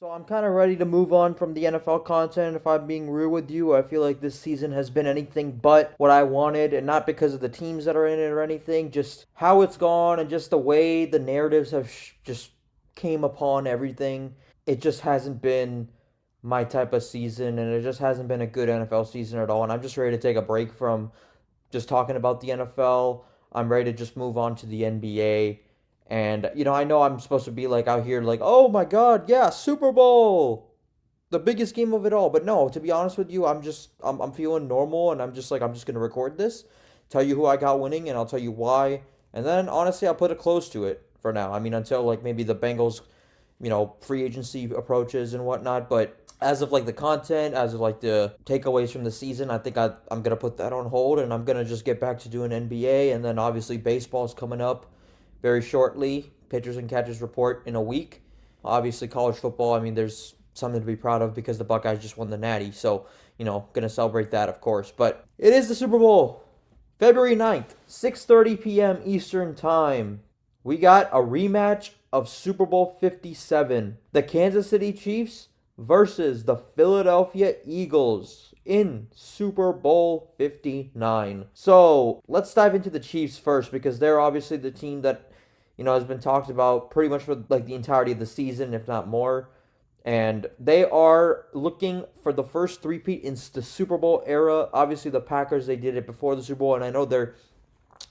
So I'm kind of ready to move on from the NFL content. If I'm being real with you, I feel like this season has been anything but what I wanted, and not because of the teams that are in it or anything, just how it's gone and just the way the narratives have just came upon everything. It just hasn't been my type of season, and it just hasn't been a good NFL season at all. And I'm just ready to take a break from just talking about the NFL. I'm ready to just move on to the NBA. And I know I'm supposed to be like out here like, "Oh my god, yeah, Super Bowl. The biggest game of it all." But no, to be honest with you, I'm feeling normal and I'm just going to record this, tell you who I got winning and I'll tell you why. And then honestly, I'll put a close to it for now. I mean, until like maybe the Bengals, free agency approaches and whatnot, but as of like the content, as of like the takeaways from the season, I think I'm gonna put that on hold and I'm gonna just get back to doing NBA, and then obviously baseball's coming up very shortly. Pitchers and catchers report in a week. Obviously college football, I mean there's something to be proud of because the Buckeyes just won the Natty, so gonna celebrate that of course. But it is the Super Bowl, February 9th, 6:30 p.m. Eastern Time. We got a rematch of Super Bowl 57. The Kansas City Chiefs versus the Philadelphia Eagles in Super Bowl 59. So let's dive into the Chiefs first because they're obviously the team that has been talked about pretty much for like the entirety of the season, if not more. And they are looking for the first three-peat in the Super Bowl era. Obviously, the Packers, they did it before the Super Bowl, and I know their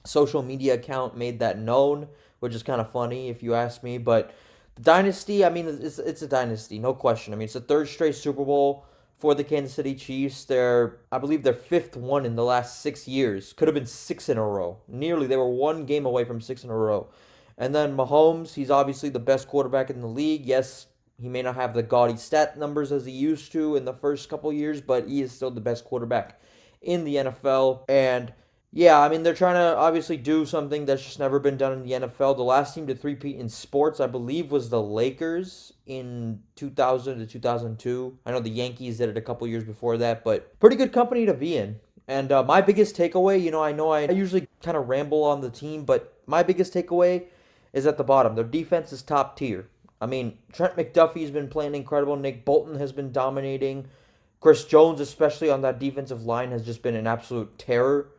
social media account made that known, which is kind of funny if you ask me. But the dynasty, I mean, it's a dynasty, no question. I mean, it's the third straight Super Bowl for the Kansas City Chiefs. I believe, their fifth one in the last 6 years. Could have been six in a row. Nearly, they were one game away from six in a row. And then Mahomes, he's obviously the best quarterback in the league. Yes, he may not have the gaudy stat numbers as he used to in the first couple years, but he is still the best quarterback in the NFL. And yeah, I mean, they're trying to obviously do something that's just never been done in the NFL. The last team to three-peat in sports, I believe, was the Lakers in 2000 to 2002. I know the Yankees did it a couple years before that, but pretty good company to be in. And my biggest takeaway, I know I usually kind of ramble on the team, but my biggest takeaway is at the bottom. Their defense is top tier. I mean, Trent McDuffie's been playing incredible. Nick Bolton has been dominating. Chris Jones, especially on that defensive line, has just been an absolute terror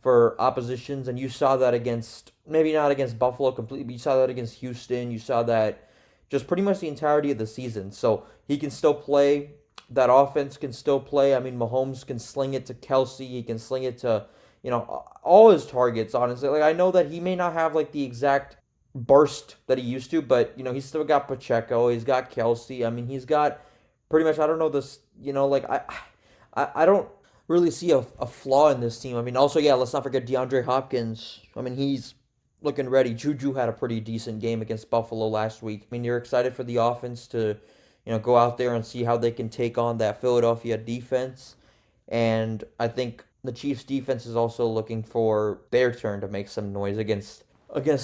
for oppositions. And you saw that against, maybe not against Buffalo completely, but you saw that against Houston. You saw that just pretty much the entirety of the season. So he can still play. That offense can still play. I mean, Mahomes can sling it to Kelce. He can sling it to, all his targets, honestly. Like, I know that he may not have, like, the exact burst that he used to, but he's still got Pacheco, he's got Kelce. I mean, he's got pretty much, I don't know this, like I don't really see a flaw in this team. I mean, also, yeah, let's not forget DeAndre Hopkins. I mean, he's looking ready. Juju had a pretty decent game against Buffalo last week. I mean, you're excited for the offense to go out there and see how they can take on that Philadelphia defense. And I think the Chiefs defense is also looking for their turn to make some noise against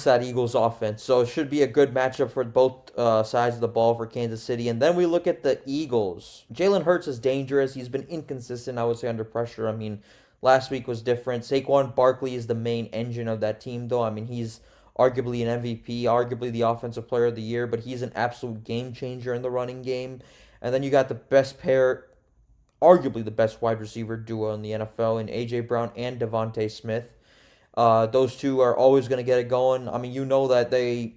that Eagles offense. So it should be a good matchup for both sides of the ball for Kansas City. And then we look at the Eagles. Jalen Hurts is dangerous. He's been inconsistent, I would say, under pressure. I mean, last week was different. Saquon Barkley is the main engine of that team, though. I mean, he's arguably an MVP, arguably the Offensive Player of the Year, but he's an absolute game changer in the running game. And then you got the best pair, arguably the best wide receiver duo in the NFL in A.J. Brown and Devontae Smith. Those two are always going to get it going. I mean, that the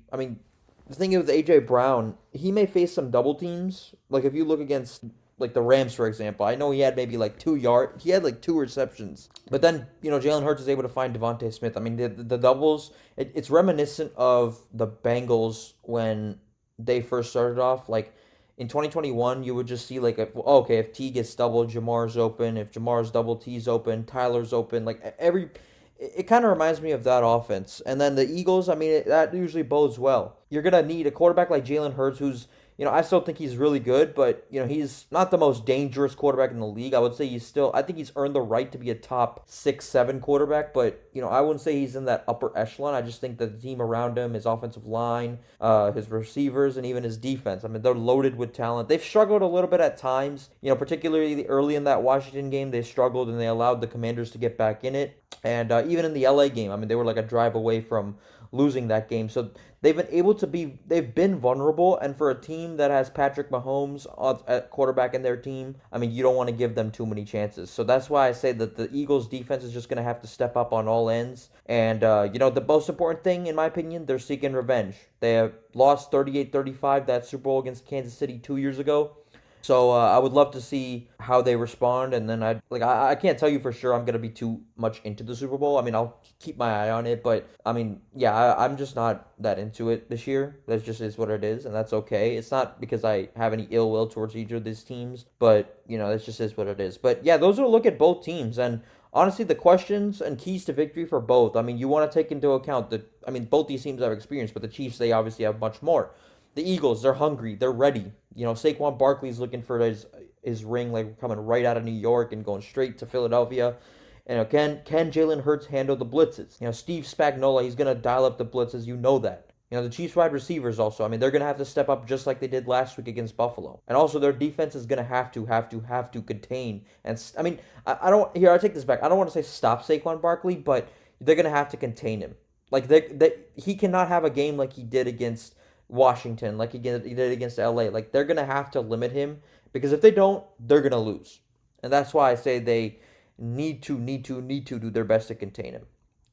thing is with A.J. Brown, he may face some double teams. Like, if you look against, like, the Rams, for example, I know he had maybe, like, he had, like, two receptions. But then, Jalen Hurts is able to find Devontae Smith. I mean, the doubles, it's reminiscent of the Bengals when they first started off. Like, in 2021, you would just see, like, if T gets doubled, Jamar's open. If Jamar's double, T's open. Tyler's open. Like, it kind of reminds me of that offense. And then the Eagles, I mean, that usually bodes well. You're going to need a quarterback like Jalen Hurts, who's, I still think he's really good, but, he's not the most dangerous quarterback in the league. I would say I think he's earned the right to be a top 6, 7 quarterback, but, I wouldn't say he's in that upper echelon. I just think that the team around him, his offensive line, his receivers, and even his defense, I mean, they're loaded with talent. They've struggled a little bit at times, particularly early in that Washington game, they struggled and they allowed the Commanders to get back in it. And even in the LA game, I mean, they were like a drive away from losing that game. So they've been vulnerable, and for a team that has Patrick Mahomes at quarterback in their team, I mean, you don't want to give them too many chances. So that's why I say that the Eagles defense is just going to have to step up on all ends. And, the most important thing, in my opinion, they're seeking revenge. They have lost 38-35 that Super Bowl against Kansas City 2 years ago. So I would love to see how they respond, and then I can't tell you for sure I'm gonna be too much into the Super Bowl. I mean, I'll keep my eye on it, but I mean, yeah, I'm just not that into it this year. That just is what it is, and that's okay. It's not because I have any ill will towards either of these teams, but that just is what it is. But yeah, those are a look at both teams, and honestly, the questions and keys to victory for both. I mean, you want to take into account that both these teams have experience, but the Chiefs, they obviously have much more. The Eagles, they're hungry, they're ready. Saquon Barkley's looking for his ring, like coming right out of New York and going straight to Philadelphia. And can Jalen Hurts handle the blitzes? Steve Spagnuolo, he's gonna dial up the blitzes. You know that. The Chiefs wide receivers also. I mean, they're gonna have to step up just like they did last week against Buffalo. And also, their defense is gonna have to contain. And I mean, I don't. Here, I take this back. I don't want to say stop Saquon Barkley, but they're gonna have to contain him. Like he cannot have a game like he did against Washington, like he did against LA. Like, they're gonna have to limit him, because if they don't, they're gonna lose. And that's why I say they need to do their best to contain him.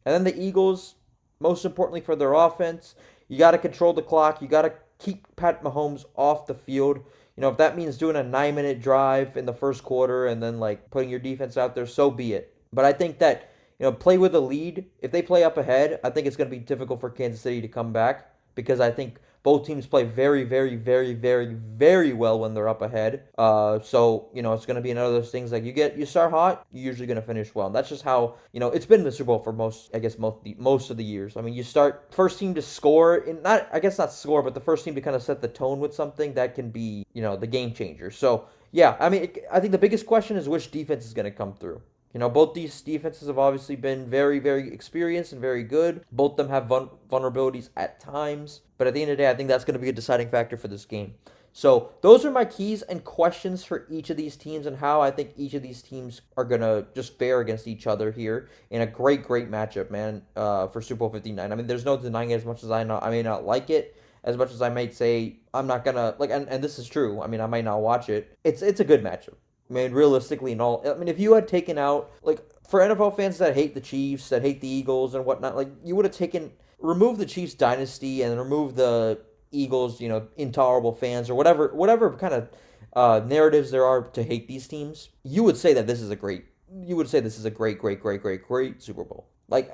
And then the Eagles, most importantly for their offense, you got to control the clock. You got to keep Pat Mahomes off the field. If that means doing a 9-minute drive in the first quarter and then like putting your defense out there, so be it. But I think that play with a lead. If they play up ahead, I think it's going to be difficult for Kansas City to come back, because I think both teams play very, very, very, very, very well when they're up ahead. So it's going to be another of those things, like you start hot, you're usually going to finish well. And that's just how it's been in the Super Bowl for most of the years. I mean, you start first team to score, not score, but the first team to kind of set the tone with something that can be the game changer. So yeah, I mean, I think the biggest question is which defense is going to come through. Both these defenses have obviously been very, very experienced and very good. Both of them have vulnerabilities at times. But at the end of the day, I think that's going to be a deciding factor for this game. So those are my keys and questions for each of these teams, and how I think each of these teams are going to just fare against each other here in a great, great matchup, man, for Super Bowl 59. I mean, there's no denying it. As much as I may not like it, as much as I might say I'm not going to, and this is true. I mean, I might not watch it. It's a good matchup. I mean, realistically, if you had taken out, like, for NFL fans that hate the Chiefs, that hate the Eagles and whatnot, like, you would have removed the Chiefs dynasty and removed the Eagles, intolerable fans, or whatever kind of narratives there are to hate these teams, you would say this is a great Super Bowl. Like,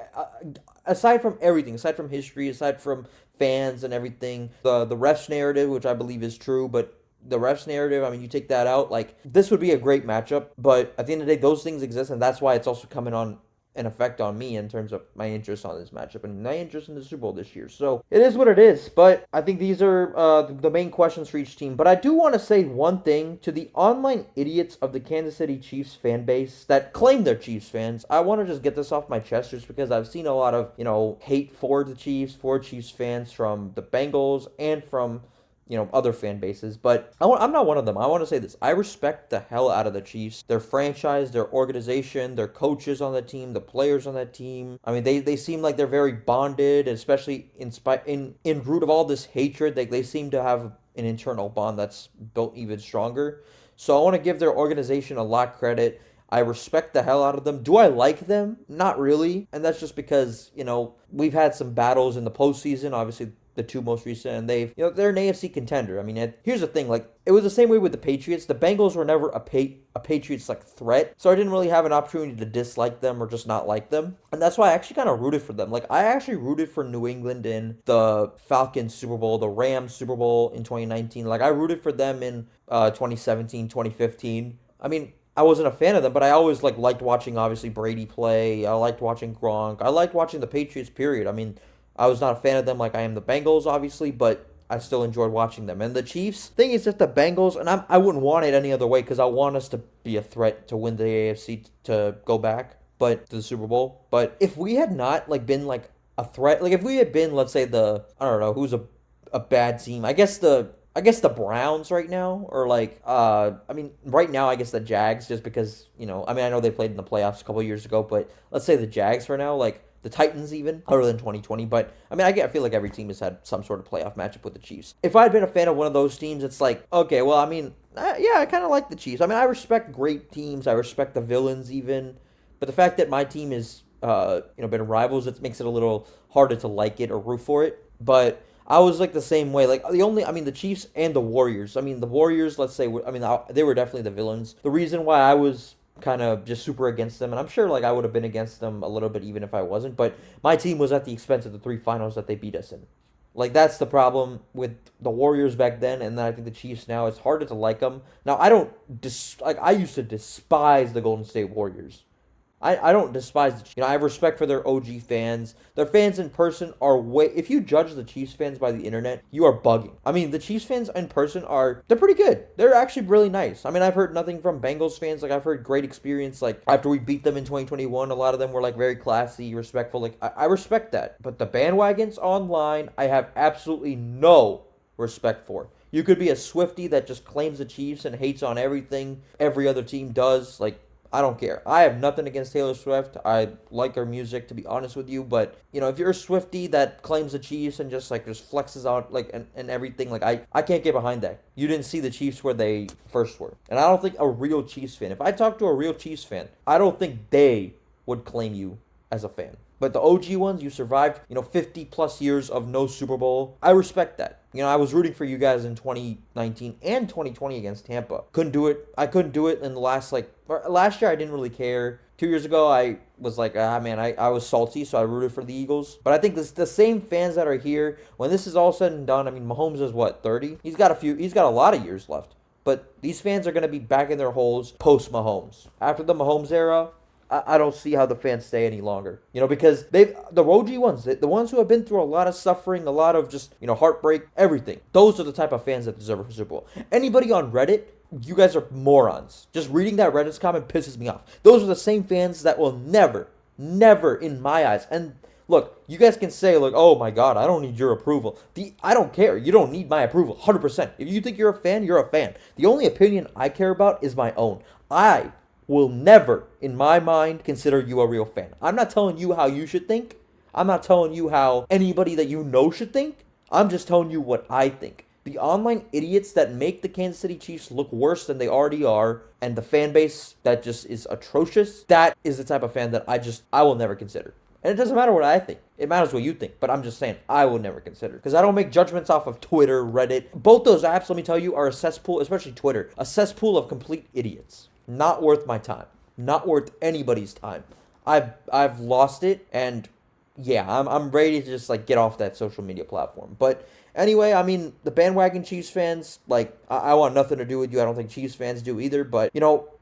aside from everything, aside from history, aside from fans and everything, the refs narrative, which I believe is true, but the refs narrative, I mean, you take that out, like, this would be a great matchup, but at the end of the day, those things exist, and that's why it's also coming on an effect on me in terms of my interest on this matchup and my interest in the Super Bowl this year. So it is what it is, but I think these are the main questions for each team. But I do want to say one thing to the online idiots of the Kansas City Chiefs fan base that claim they're Chiefs fans. I want to just get this off my chest, just because I've seen a lot of, hate for the Chiefs, for Chiefs fans from the Bengals and from other fan bases, but I'm not one of them. I want to say this. I respect the hell out of the Chiefs, their franchise, their organization, their coaches on the team, the players on that team. I mean, they seem like they're very bonded, especially in root of all this hatred. They seem to have an internal bond that's built even stronger. So I want to give their organization a lot of credit. I respect the hell out of them. Do I like them? Not really. And that's just because, we've had some battles in the postseason, obviously the two most recent, and they're an AFC contender. I mean, here's the thing, like, it was the same way with the Patriots. The Bengals were never a Patriots, like, threat, so I didn't really have an opportunity to dislike them or just not like them, and that's why I actually kind of rooted for them. Like, I actually rooted for New England in the Falcons Super Bowl, the Rams Super Bowl in 2019. Like, I rooted for them in 2017, 2015. I mean, I wasn't a fan of them, but I always liked watching, obviously, Brady play. I liked watching Gronk. I liked watching the Patriots, period. I mean, I was not a fan of them like I am the Bengals, obviously, but I still enjoyed watching them. And the Chiefs, thing is that the Bengals, and I wouldn't want it any other way, because I want us to be a threat to win the AFC, to go back, but to the Super Bowl. But if we had not been a threat, if we had been, let's say, I don't know who's a bad team. I guess the Browns right now, or right now I guess the Jags, just because I know they played in the playoffs a couple years ago, but let's say the Jags for now, the Titans even, other than 2020. But, I mean, I feel like every team has had some sort of playoff matchup with the Chiefs. If I had been a fan of one of those teams, it's like, okay, well, I mean, yeah, I kind of like the Chiefs. I mean, I respect great teams. I respect the villains even. But the fact that my team is, been rivals, it makes it a little harder to like it or root for it. But I was like the same way. Like the Chiefs and the Warriors. I mean, the Warriors, let's say, they were definitely the villains. The reason why I was kind of just super against them, and I'm sure like I would have been against them a little bit even if I wasn't, but my team was at the expense of the 3 finals that they beat us in. Like, that's the problem with the Warriors back then, and then I think the Chiefs now. It's harder to like them. Now, I used to despise the Golden State Warriors. I don't despise the Chiefs. I have respect for their OG fans. Their fans in person are if you judge the Chiefs fans by the internet, you are bugging. I mean, the Chiefs fans in person they're pretty good. They're actually really nice. I mean, I've heard nothing from Bengals fans. Like, I've heard great experience. Like, after we beat them in 2021, a lot of them were, like, very classy, respectful. Like, I respect that. But the bandwagons online, I have absolutely no respect for. You could be a Swiftie that just claims the Chiefs and hates on everything every other team does. Like, I don't care. I have nothing against Taylor Swift. I like her music, to be honest with you. But, if you're a Swiftie that claims the Chiefs and just flexes out, like, and everything, like, I can't get behind that. You didn't see the Chiefs where they first were. And I don't think a real Chiefs fan, if I talk to a real Chiefs fan, I don't think they would claim you as a fan. But the OG ones, you survived, 50 plus years of no Super Bowl. I respect that. I was rooting for you guys in 2019 and 2020 against Tampa. Couldn't do it. I couldn't do it in the last year I didn't really care. 2 years ago, I was like, man, I was salty, so I rooted for the Eagles. But I think the same fans that are here, when this is all said and done, I mean, Mahomes is what, 30? He's got a lot of years left. But these fans are going to be back in their holes post-Mahomes. After the Mahomes era, I don't see how the fans stay any longer. Because the OG ones, the ones who have been through a lot of suffering, a lot of just, heartbreak, everything. Those are the type of fans that deserve a Super Bowl. Anybody on Reddit, you guys are morons. Just reading that Reddit's comment pisses me off. Those are the same fans that will never, in my eyes, and look, you guys can say, like, oh my God, I don't need your approval. I don't care. You don't need my approval, 100%. If you think you're a fan, you're a fan. The only opinion I care about is my own. I will never, in my mind, consider you a real fan. I'm not telling you how you should think. I'm not telling you how anybody that you know should think. I'm just telling you what I think. The online idiots that make the Kansas City Chiefs look worse than they already are, and the fan base that just is atrocious, that is the type of fan that I will never consider. And it doesn't matter what I think. It matters what you think. But I'm just saying, I will never consider. Because I don't make judgments off of Twitter, Reddit. Both those apps, let me tell you, are a cesspool, especially Twitter, a cesspool of complete idiots. Not worth my time. Not worth anybody's time. I've lost it, and yeah, I'm ready to just get off that social media platform. But anyway, I mean, the bandwagon Chiefs fans, I want nothing to do with you. I don't think Chiefs fans do either. But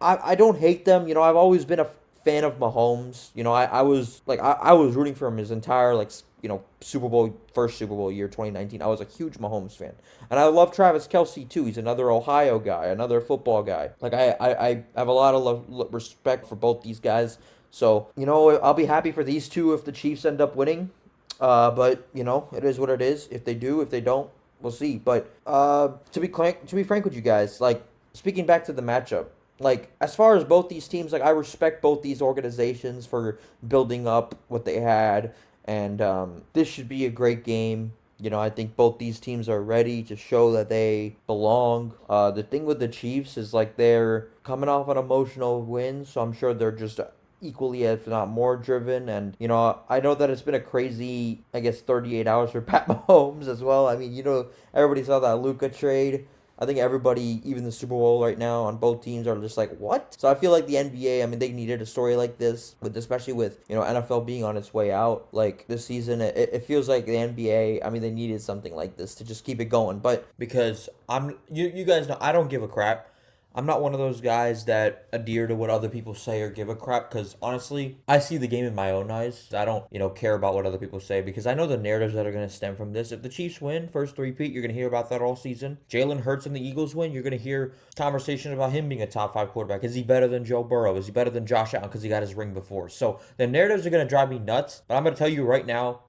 I don't hate them. I've always been a fan of Mahomes. I was rooting for him his entire first Super Bowl year, 2019. I was a huge Mahomes fan. And I love Travis Kelce, too. He's another Ohio guy, another football guy. I have a lot of respect for both these guys. So, I'll be happy for these two if the Chiefs end up winning. But, it is what it is. If they do, if they don't, we'll see. But to be frank with you guys, speaking back to the matchup, as far as both these teams, I respect both these organizations for building up what they had. And this should be a great game. I think both these teams are ready to show that they belong. The thing with the Chiefs is, they're coming off an emotional win, so I'm sure they're just equally, if not more, driven. And, I know that it's been a crazy, 38 hours for Pat Mahomes as well. I mean, everybody saw that Luka trade. I think everybody, even the Super Bowl right now on both teams, are just like, what? So I feel like the NBA, they needed a story like this, especially with, NFL being on its way out. This season, it feels like the NBA, they needed something like this to just keep it going. But because you guys know, I don't give a crap. I'm not one of those guys that adhere to what other people say or give a crap, because honestly, I see the game in my own eyes. I don't, care about what other people say, because I know the narratives that are going to stem from this. If the Chiefs win, first three-peat, you're going to hear about that all season. Jalen Hurts and the Eagles win, you're going to hear conversations about him being a top 5 quarterback. Is he better than Joe Burrow? Is he better than Josh Allen because he got his ring before? So the narratives are going to drive me nuts, but I'm going to tell you right now,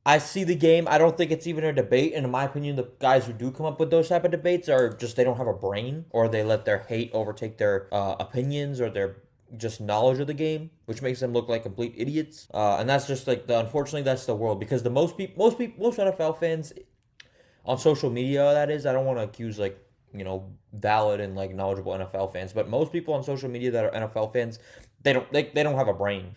I see the game. I don't think it's even a debate. And in my opinion, the guys who do come up with those type of debates are just, they don't have a brain, or they let their hate overtake their opinions or their just knowledge of the game, which makes them look like complete idiots. And that's just like unfortunately that's the world, because most NFL fans on social media, that is, I don't want to accuse like, valid and like knowledgeable NFL fans, but most people on social media that are NFL fans, they don't have a brain.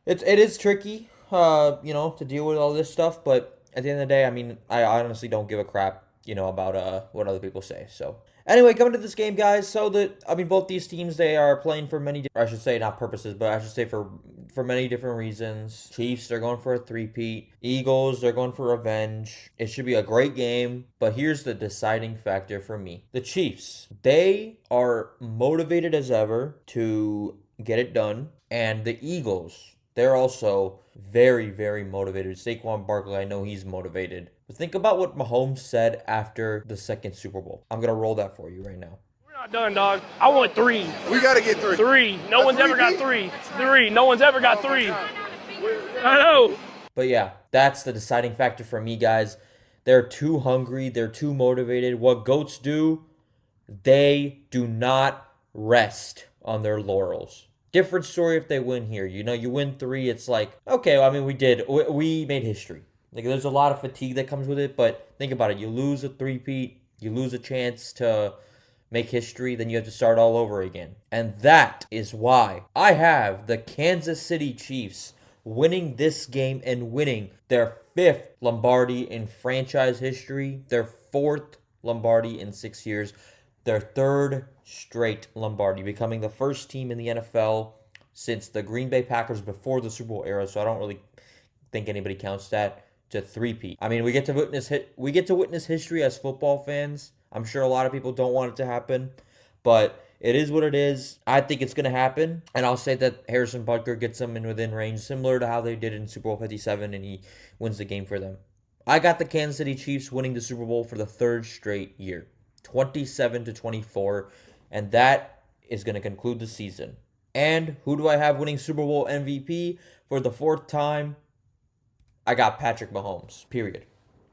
It is tricky, to deal with all this stuff, but at the end of the day, I mean, I honestly don't give a crap, about what other people say. So anyway, coming to this game, guys. So both these teams, they are playing for many, I should say not purposes, but I should say for many different reasons. Chiefs, they're going for a three-peat. Eagles, they're going for revenge. It should be a great game, but here's the deciding factor for me. The Chiefs, they are motivated as ever to get it done, and the Eagles, they're also very, very motivated. Saquon Barkley, I know he's motivated. But think about what Mahomes said after the second Super Bowl. I'm going to roll that for you right now. We're not done, dog. I want 3. We got to get 3. 3. No one's ever got 3. 3. No one's ever got 3. I know. But yeah, that's the deciding factor for me, guys. They're too hungry. They're too motivated. What GOATs do, they do not rest on their laurels. Different story if they win here. You win 3, it's like, okay, well, I mean, we made history. Like, there's a lot of fatigue that comes with it, but think about it. You lose a three-peat, you lose a chance to make history, then you have to start all over again. And that is why I have the Kansas City Chiefs winning this game and winning their 5th Lombardi in franchise history, their 4th Lombardi in 6 years, their 3rd straight Lombardi, becoming the first team in the NFL since the Green Bay Packers before the Super Bowl era, so I don't really think anybody counts that, to three-peat. I mean, we get to witness history as football fans. I'm sure a lot of people don't want it to happen, but it is what it is. I think it's going to happen, and I'll say that Harrison Butker gets them in within range, similar to how they did in Super Bowl 57, and he wins the game for them. I got the Kansas City Chiefs winning the Super Bowl for the 3rd straight year, 27-24, and that is going to conclude the season. And who do I have winning Super Bowl MVP for the 4th time? I got Patrick Mahomes, period.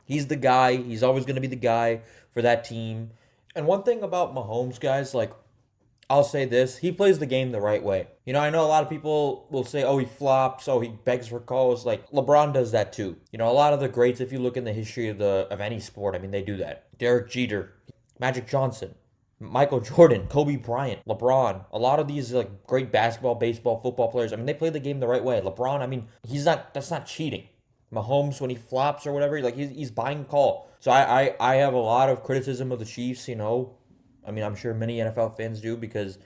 He's the guy. He's always going to be the guy for that team. And one thing about Mahomes, guys, like, I'll say this, he plays the game the right way. I know a lot of people will say, oh, he flops, oh, he begs for calls. Like, LeBron does that too. A lot of the greats, if you look in the history of any sport, I mean, they do that. Derek Jeter, Magic Johnson, Michael Jordan, Kobe Bryant, LeBron, a lot of these like great basketball, baseball, football players, I mean, they play the game the right way. LeBron, I mean, that's not cheating. Mahomes, when he flops or whatever, like he's buying a call. So I have a lot of criticism of the Chiefs, I mean, I'm sure many NFL fans do, because,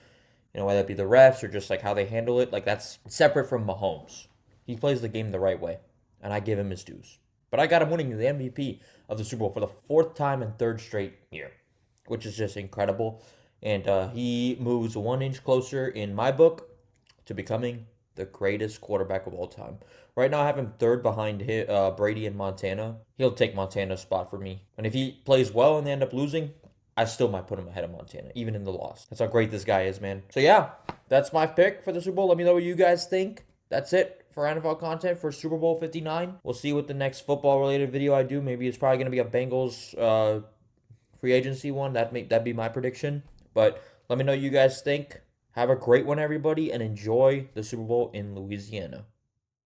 whether it be the refs or just like how they handle it, like that's separate from Mahomes. He plays the game the right way, and I give him his dues. But I got him winning the MVP of the Super Bowl for the 4th time and 3rd straight year, which is just incredible. And he moves 1 inch closer in my book to becoming the greatest quarterback of all time. Right now, I have him 3rd behind Brady and Montana. He'll take Montana's spot for me. And if he plays well and they end up losing, I still might put him ahead of Montana, even in the loss. That's how great this guy is, man. So yeah, that's my pick for the Super Bowl. Let me know what you guys think. That's it for NFL content for Super Bowl 59. We'll see what the next football-related video I do. Maybe it's probably going to be a Bengals free agency one. That'd be my prediction. But let me know what you guys think. Have a great one, everybody, and enjoy the Super Bowl in Louisiana.